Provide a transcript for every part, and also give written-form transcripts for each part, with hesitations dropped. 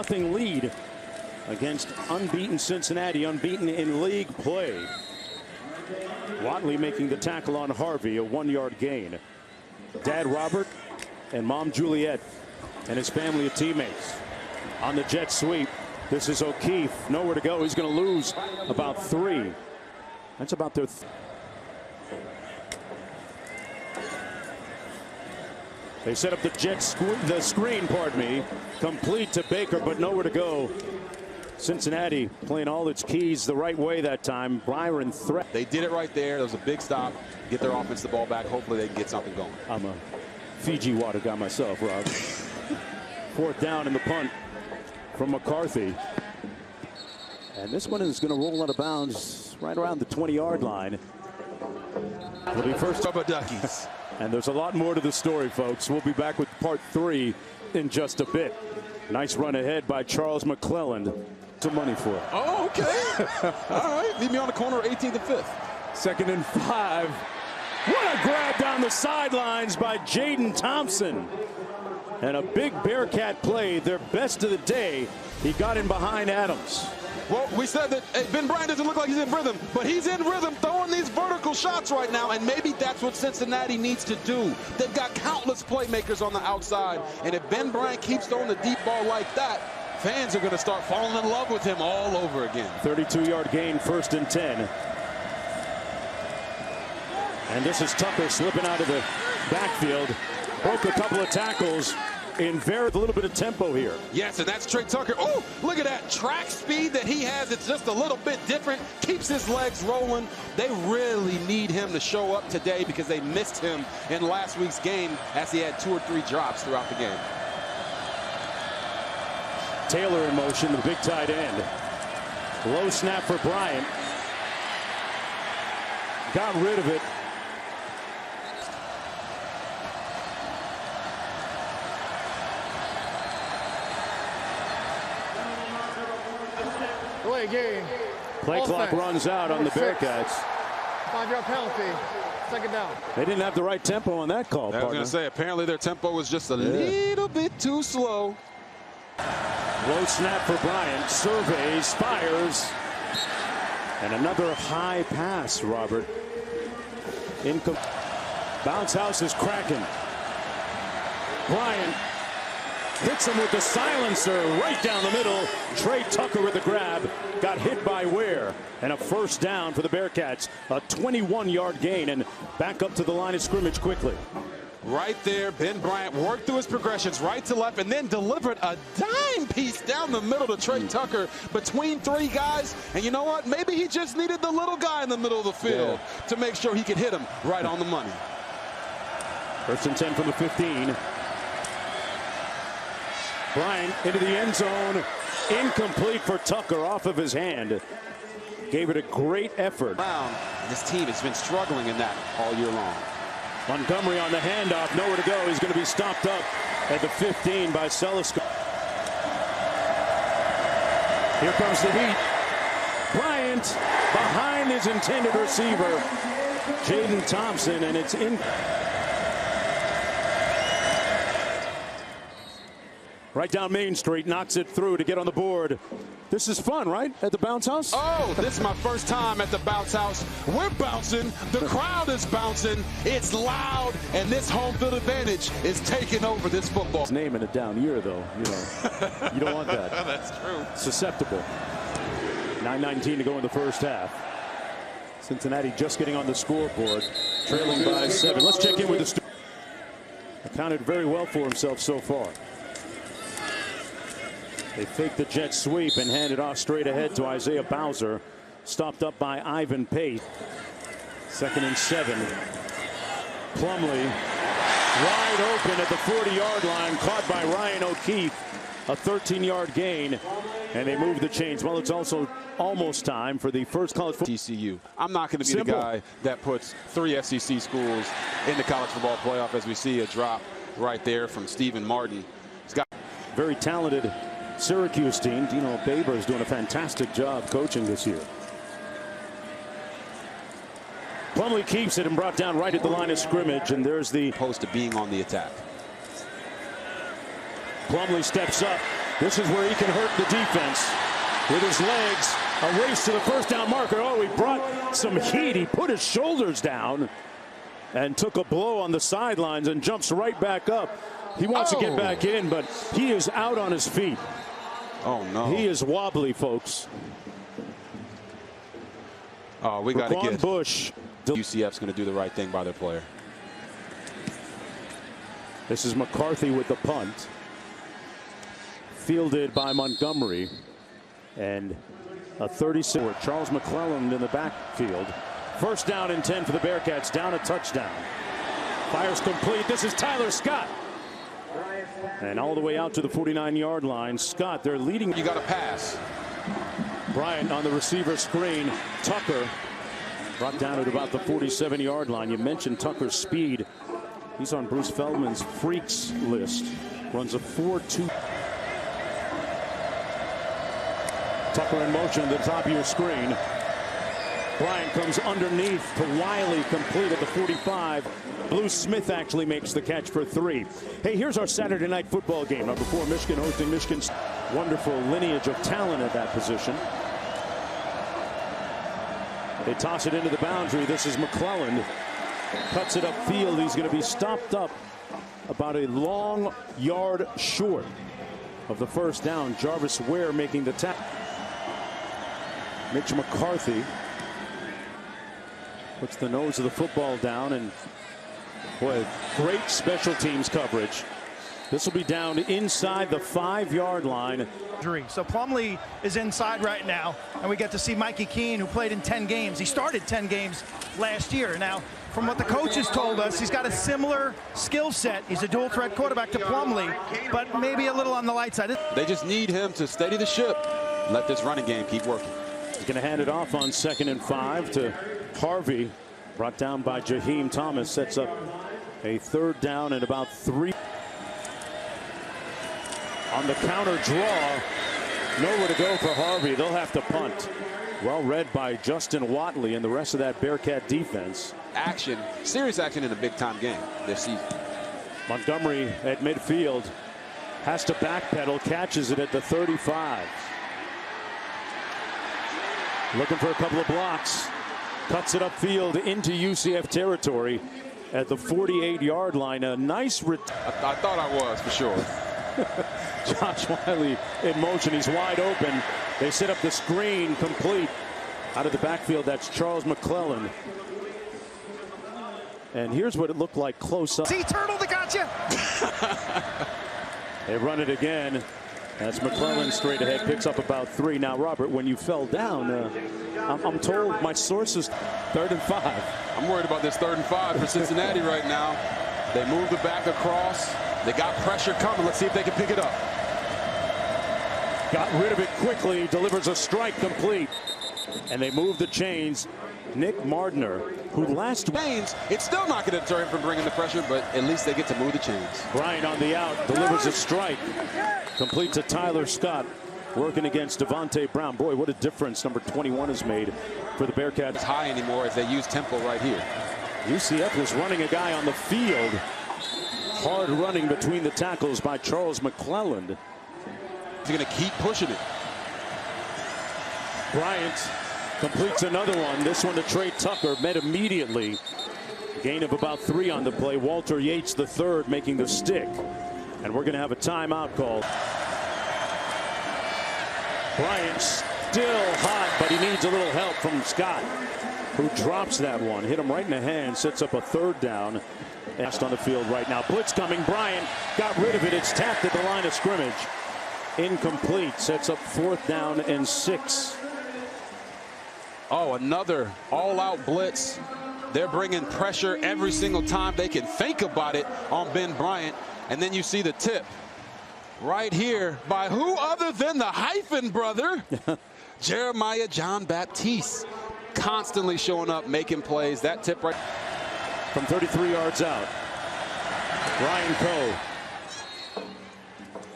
0 lead against unbeaten Cincinnati, unbeaten in league play. Watley making the tackle on Harvey, a 1-yard gain. Dad Robert and Mom Juliet and his family of teammates on the jet sweep. This is O'Keefe, nowhere to go. He's going to lose about 3. That's about their They set up the screen, pardon me, complete to Baker, but nowhere to go. Cincinnati playing all its keys the right way that time. Byron threat. They did it right there. That was a big stop. Get their offense the ball back. Hopefully they can get something going. I'm a Fiji water guy myself, Rob. 4th down in the punt from McCarthy. And this one is going to roll out of bounds right around the 20-yard line. It'll be first Rubber Duckies. And there's a lot more to the story, folks. We'll be back with part 3 in just a bit. Nice run ahead by Charles McClelland to money for it. Oh, okay. All right. Leave me on the corner of 18th and 5th. 2nd and 5. What a grab down the sidelines by Jaden Thompson. And a big Bearcat play, their best of the day. He got in behind Adams. Well, we said that Ben Bryant doesn't look like he's in rhythm, but he's in rhythm throwing these vertical shots right now, and maybe that's what Cincinnati needs to do. They've got countless playmakers on the outside, and if Ben Bryant keeps throwing the deep ball like that, fans are going to start falling in love with him all over again. 32-yard gain, 1st and 10. And this is Tucker slipping out of the backfield. Broke a couple of tackles. In a little bit of tempo here. Yes, and that's Trey Tucker. Oh, look at that track speed that he has. It's just a little bit different. Keeps his legs rolling. They really need him to show up today because they missed him in last week's game as he had 2 or 3 drops throughout the game. Taylor in motion, the big tight end. Low snap for Bryant. Got rid of it. Game. Play clock runs out on the Bearcats. 5-yard penalty. 2nd down. They didn't have the right tempo on that call. I was going to say, apparently their tempo was just a little bit too slow. Low snap for Bryant. Surveys, fires. And another high pass, Robert. Bounce house is cracking. Bryant hits him with the silencer right down the middle. Trey Tucker with the grab. Got hit by Ware. And a 1st down for the Bearcats. A 21-yard gain and back up to the line of scrimmage quickly. Right there, Ben Bryant worked through his progressions right to left and then delivered a dime piece down the middle to Trey Tucker between 3 guys. And you know what? Maybe he just needed the little guy in the middle of the field to make sure he could hit him right on the money. 1st and 10 from the 15. Bryant into the end zone. Incomplete for Tucker off of his hand. Gave it a great effort. This team has been struggling in that all year long. Montgomery on the handoff. Nowhere to go. He's going to be stopped up at the 15 by Selisko. Here comes the heat. Bryant behind his intended receiver, Jaden Thompson, and it's in. Right down Main Street, knocks it through to get on the board. This is fun, right? At the bounce house? Oh, this is my first time at the bounce house. We're bouncing. The crowd is bouncing. It's loud, and this home field advantage is taking over this football. His name in a down year, though. You know, you don't want that. That's true. Susceptible. 9:19 to go in the 1st half. Cincinnati just getting on the scoreboard, trailing by 7. Let's check in with the accounted very well for himself so far. They fake the jet sweep and hand it off straight ahead to Isaiah Bowser. Stopped up by Ivan Pace. 2nd and 7. Plumlee wide open at the 40-yard line. Caught by Ryan O'Keefe. A 13-yard gain. And they move the chains. Well, it's also almost time for the first college football. TCU. I'm not going to be the guy that puts 3 SEC schools in the college football playoff, as we see a drop right there from Stephen Martin. He's got very talented Syracuse team. Dino Baber is doing a fantastic job coaching this year. Plumlee keeps it and brought down right at the line of scrimmage, and there's the opposed to being on the attack. Plumlee steps up, This is where he can hurt the defense. With his legs, a race to the first down marker. Oh, he brought some heat. He put his shoulders down and took a blow on the sidelines and jumps right back up. He wants to get back in, but he is out on his feet. Oh, no. He is wobbly, folks. Oh, we got to get Bush. UCF's going to do the right thing by their player. This is McCarthy with the punt. Fielded by Montgomery. And a 36. Charles McClelland in the backfield. First down and 10 for the Bearcats. Down a touchdown. Fires complete. This is Tyler Scott. And all the way out to the 49-yard line. Scott, they're leading. You got to pass. Bryant on the receiver screen. Tucker brought down at about the 47-yard line. You mentioned Tucker's speed. He's on Bruce Feldman's freaks list. Runs a 4.2. Tucker in motion at the top of your screen. Bryant comes underneath to Wiley, complete at the 45. Blue Smith actually makes the catch for 3. Hey, here's our Saturday night football game. Number 4, Michigan hosting Michigan's wonderful lineage of talent at that position. They toss it into the boundary. This is McClelland. Cuts it upfield. He's going to be stopped up about a long yard short of the first down. Jarvis Ware making the tackle. Mitch McCarthy puts the nose of the football down, and boy, great special teams coverage. This will be down inside the 5-yard line. So Plumlee is inside right now, and we get to see Mikey Keene, who played in 10 games. He started 10 games last year. Now, from what the coaches told us, he's got a similar skill set. He's a dual threat quarterback to Plumlee, but maybe a little on the light side. They just need him to steady the ship. Let this running game keep working. He's going to hand it off on 2nd and 5 to Harvey. Brought down by Jaheim Thomas. Sets up a 3rd down and about 3. On the counter draw, nowhere to go for Harvey. They'll have to punt. Well read by Justin Watley and the rest of that Bearcat defense. Action, serious action in a big-time game this season. Montgomery at midfield has to backpedal, catches it at the 35. Looking for a couple of blocks. Cuts it upfield into UCF territory at the 48-yard line. A nice I thought I was, for sure. Josh Wiley in motion. He's wide open. They set up the screen complete. Out of the backfield, that's Charles McClelland. And here's what it looked like close up. See, Turtle, they got you. They run it again. That's McClelland straight ahead, picks up about 3. Now, Robert, when you fell down, I'm told my sources 3rd and 5. I'm worried about this 3rd and 5 for Cincinnati right now. They moved it back across. They got pressure coming. Let's see if they can pick it up. Got rid of it quickly, delivers a strike complete. And they move the chains. Nick Mardner, who last chains, it's still not going to deter him from bringing the pressure, but at least they get to move the chains. Bryant on the out, delivers a strike. Complete to Tyler Scott, working against Devontae Brown. Boy, what a difference number 21 has made for the Bearcats. It's high anymore as they use tempo right here. UCF was running a guy on the field. Hard running between the tackles by Charles McClelland. He's going to keep pushing it. Bryant completes another one. This one to Trey Tucker, met immediately. Gain of about 3 on the play. Walter Yates the 3rd making the stick. And we're going to have a timeout call. Bryant still hot, but he needs a little help from Scott, who drops that one. Hit him right in the hand, sets up a 3rd down. Asked on the field right now. Blitz coming. Bryant got rid of it. It's tapped at the line of scrimmage. Incomplete. Sets up 4th down and 6. Oh, another all-out blitz. They're bringing pressure every single time they can think about it on Ben Bryant. And then you see the tip right here by who other than the Hyphen brother, Jeremiah John Baptiste, constantly showing up, making plays. That tip right from 33 yards out. Ryan Coe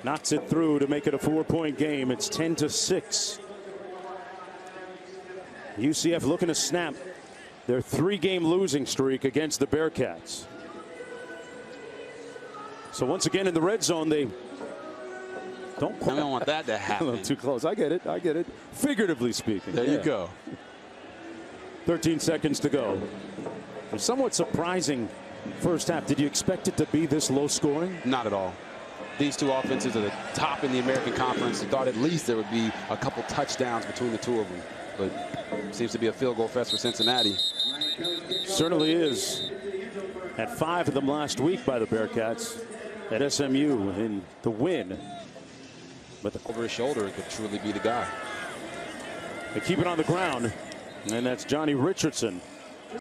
knocks it through to make it a 4-point game. It's 10-6. UCF looking to snap their 3-game losing streak against the Bearcats. So once again in the red zone, they Don't I don't want that to a happen. little too close. I get it. I get it. Figuratively speaking. There you go. 13 seconds to go. A somewhat surprising first half. Did you expect it to be this low scoring? Not at all. These two offenses are the top in the American Conference. I thought at least there would be a couple touchdowns between the two of them. But seems to be a field goal fest for Cincinnati. Certainly is. Had 5 of them last week by the Bearcats at SMU in the win. But Over his shoulder, it could truly be the guy. they keep it on the ground. And that's Johnny Richardson.